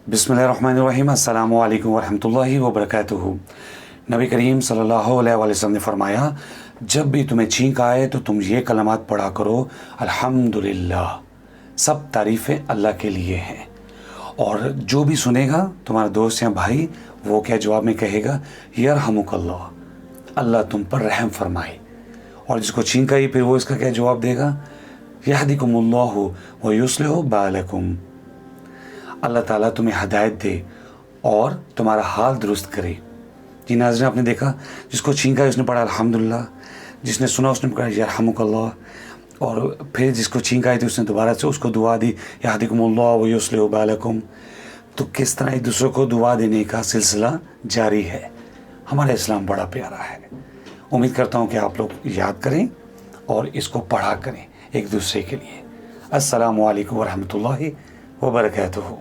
बिस्मिल्लाहिर्रहमानिर्रहीम। अस्सलामु अलैकुम वरहमतुल्लाहि वबरकातुहू। नबी करीम सल्लल्लाहु अलैहि वसल्लम ने फरमाया, जब भी तुम्हें छींक आए तो तुम ये कलमात पढ़ा करो, अल्हम्दुलिल्लाह, सब तारीफ़ें अल्लाह के लिए हैं। और जो भी सुनेगा तुम्हारा दोस्त या भाई, वो क्या जवाब में कहेगा, यरहमुकल्लाह, अल्लाह तुम पर रहम फरमाए। और जिसको छींक आई फिर वो इसका क्या जवाब देगा, यहदिकुमुल्लाहु व युस्लिहु बालकुम, अल्लाह ताला तुम्हें हदायत दे और तुम्हारा हाल दुरुस्त करे। जी नाज़रीन, आपने देखा, जिसको छींक आई उसने पढ़ा अल्हम्दुलिल्लाह, जिसने सुना उसने पढ़ा यरहमुकल्लाह, और फिर जिसको छींक आई थी उसने दोबारा से उसको दुआ दी, यहदिकुमुल्लाह व युस्लिहु बालकुम। तो किस तरह एक दूसरे को दुआ देने का सिलसिला जारी है। हमारा इस्लाम बड़ा प्यारा है। उम्मीद करता हूँ कि आप लोग याद करें और इसको पढ़ा करें एक दूसरे के लिए। अस्सलामु अलैकुम वरहमतुल्लाहि वबरकातुहू।